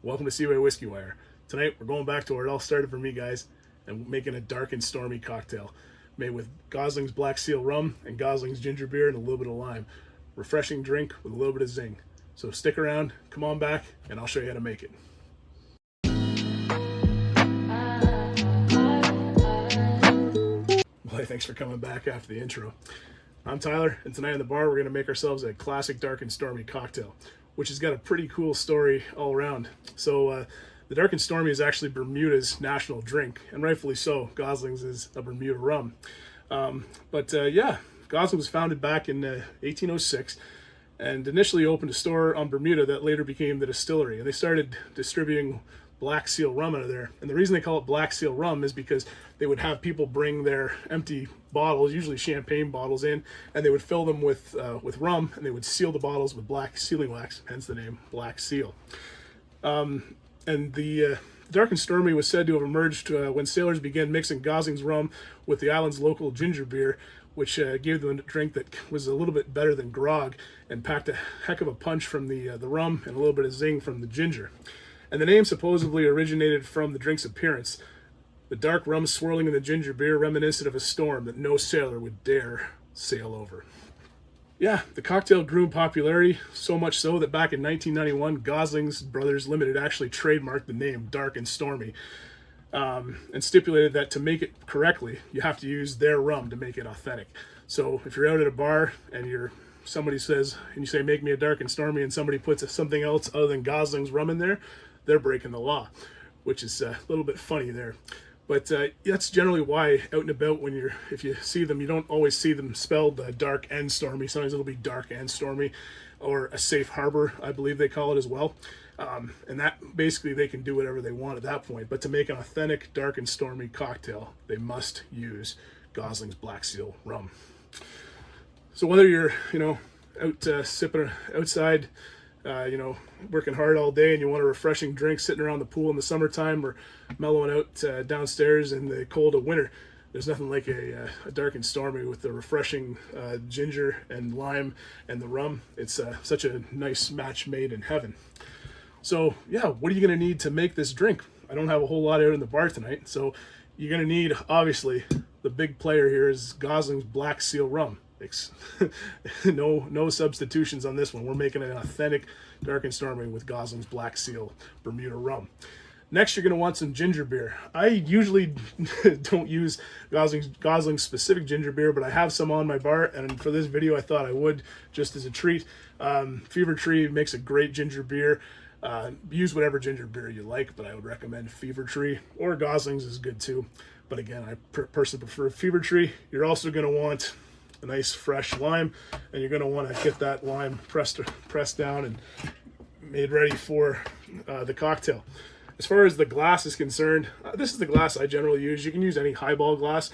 Welcome to Seaway Whisky Wire. Tonight we're going back to where it all started for me, guys, and making a Dark and Stormy cocktail made with Gosling's Black Seal rum and Gosling's ginger beer and a little bit of lime. Refreshing drink with a little bit of zing. So stick around, come on back, and I'll show you how to make it. Well, hey, thanks for coming back after the intro. I'm Tyler, and tonight in the bar we're going to make ourselves a classic Dark and Stormy cocktail, which has got a pretty cool story all around. So the Dark and Stormy is actually Bermuda's national drink, and rightfully so. Gosling's is a Bermuda rum. Yeah, Gosling was founded back in 1806 and initially opened a store on Bermuda that later became the distillery, and they started distributing Black Seal rum out of there. And the reason they call it Black Seal rum is because they would have people bring their empty bottles, usually champagne bottles, in, and they would fill them with rum, and they would seal the bottles with black sealing wax, hence the name Black Seal. And the Dark and Stormy was said to have emerged when sailors began mixing Gosling's rum with the island's local ginger beer, which gave them a drink that was a little bit better than grog and packed a heck of a punch from the rum and a little bit of zing from the ginger. And the name supposedly originated from the drink's appearance. The dark rum swirling in the ginger beer reminiscent of a storm that no sailor would dare sail over. Yeah, the cocktail grew in popularity, so much so that back in 1991, Gosling's Brothers Limited actually trademarked the name Dark and Stormy, and stipulated that to make it correctly, you have to use their rum to make it authentic. So if you're out at a bar and somebody says, and you say, make me a Dark and Stormy, and somebody puts something else other than Gosling's rum in there, they're breaking the law, which is a little bit funny there. But that's generally why out and about, if you see them, you don't always see them spelled Dark and Stormy. Sometimes it'll be Dark and Stormy, or a safe harbor, I believe they call it as well. And that basically they can do whatever they want at that point. But to make an authentic Dark and Stormy cocktail, they must use Gosling's Black Seal rum. So whether you're out sipping outside, working hard all day and you want a refreshing drink sitting around the pool in the summertime, or mellowing out downstairs in the cold of winter, there's nothing like a Dark and Stormy with the refreshing ginger and lime and the rum. It's such a nice match made in heaven. So yeah, what are you going to need to make this drink? I don't have a whole lot out in the bar tonight, so you're going to need, obviously, the big player here is Gosling's Black Seal rum. No substitutions on this one. We're making an authentic Dark and Stormy with Gosling's Black Seal Bermuda rum. Next, you're going to want some ginger beer. I usually don't use Gosling's specific ginger beer, but I have some on my bar, and for this video I thought I would, just as a treat. Fever Tree makes a great ginger beer. Use whatever ginger beer you like, but I would recommend Fever Tree, or Gosling's is good too. But again, I personally prefer Fever Tree. You're also going to want a nice fresh lime, and you're going to want to get that lime pressed down and made ready for the cocktail. As far as the glass is concerned, this is the glass I generally use. You can use any highball glass.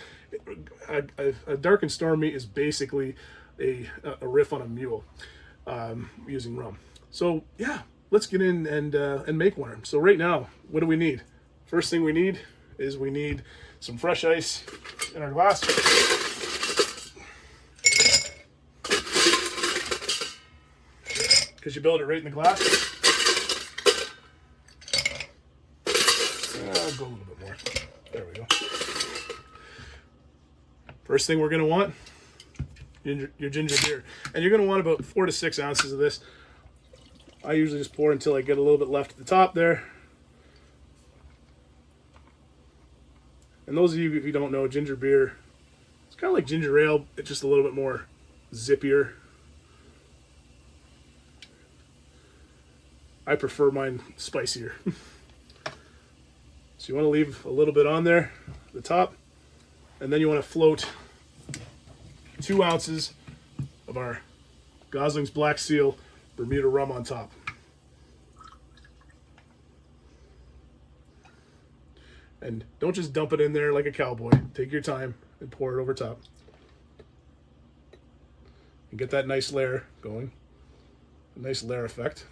A Dark and Stormy is basically a riff on a mule, using rum. So yeah, let's get in and make one. So right now, what do we need? First thing we need is some fresh ice in our glass. Because you build it right in the glass. I'll go a little bit more. There we go. First thing we're going to want, your ginger beer. And you're going to want about 4 to 6 ounces of this. I usually just pour until I get a little bit left at the top there. And those of you, if you don't know, ginger beer, it's kind of like ginger ale, it's just a little bit more zippier. I prefer mine spicier. So you want to leave a little bit on there at the top, and then you want to float 2 ounces of our Gosling's Black Seal Bermuda rum on top. And don't just dump it in there like a cowboy. Take your time and pour it over top. And get that nice layer going. A nice layer effect.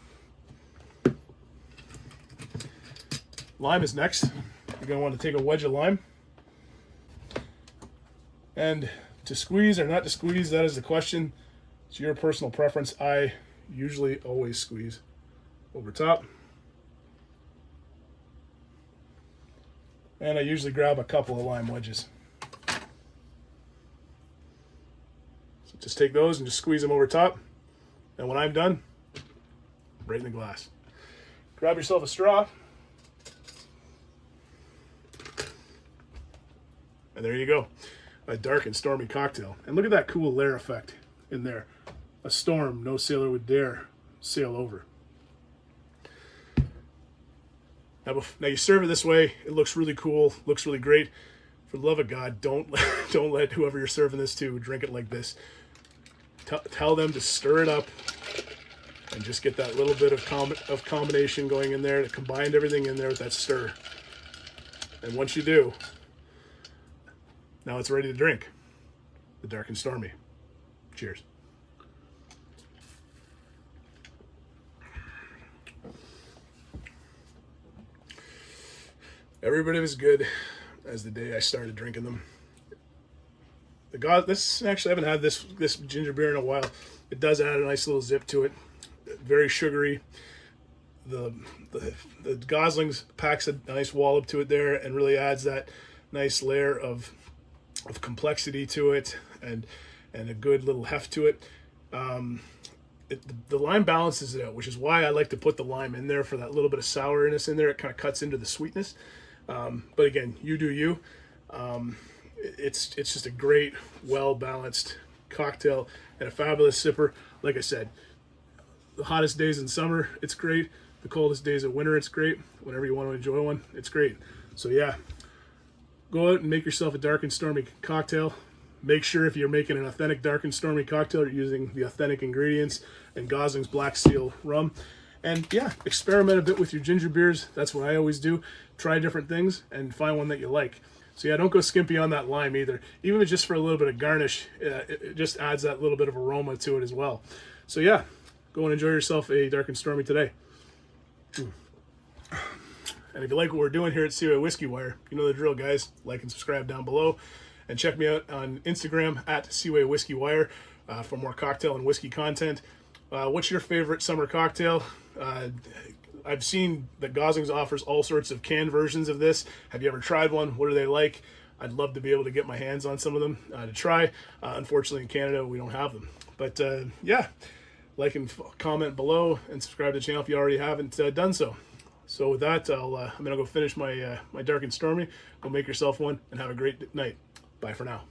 Lime is next. You're going to want to take a wedge of lime. And to squeeze or not to squeeze, that is the question. It's your personal preference. I usually always squeeze over top. And I usually grab a couple of lime wedges. So just take those and just squeeze them over top. And when I'm done, right in the glass. Grab yourself a straw. And there you go. A dark and stormy cocktail. And look at that cool layer effect in there. A storm no sailor would dare sail over. Now you serve it this way. It looks really cool. Looks really great. For the love of God, don't let whoever you're serving this to drink it like this. Tell them to stir it up and just get that little bit of combination going in there to combine everything in there with that stir. And once you do, now it's ready to drink. The Dark and Stormy. Cheers. Every bit of as good as the day I started drinking them. This actually, I haven't had this ginger beer in a while. It does add a nice little zip to it. Very sugary. The Gosling's packs a nice wallop to it there and really adds that nice layer of complexity to it and a good little heft to it. The lime balances it out, which is why I like to put the lime in there for that little bit of sourness in there. It kind of cuts into the sweetness. But again, you do you. It's just a great, well-balanced cocktail and a fabulous sipper. Like I said, the hottest days in summer, it's great. The coldest days of winter, it's great. Whenever you want to enjoy one, it's great. So yeah, go out and make yourself a Dark and Stormy cocktail. Make sure if you're making an authentic Dark and Stormy cocktail, you're using the authentic ingredients and Gosling's Black Seal rum. And yeah, experiment a bit with your ginger beers. That's what I always do. Try different things and find one that you like. So yeah, don't go skimpy on that lime either. Even if it's just for a little bit of garnish, it just adds that little bit of aroma to it as well. So yeah, go and enjoy yourself a Dark and Stormy today. And if you like what we're doing here at Seaway Whisky Wire, you know the drill, guys. Like and subscribe down below. And check me out on Instagram at Seaway Whisky Wire for more cocktail and whiskey content. What's your favorite summer cocktail? I've seen that Gosling's offers all sorts of canned versions of this. Have you ever tried one? What are they like? I'd love to be able to get my hands on some of them to try. Unfortunately, in Canada, we don't have them. But yeah, like and comment below and subscribe to the channel if you already haven't done so. So with that, I'm going to go finish my Dark and Stormy. Go make yourself one and have a great night. Bye for now.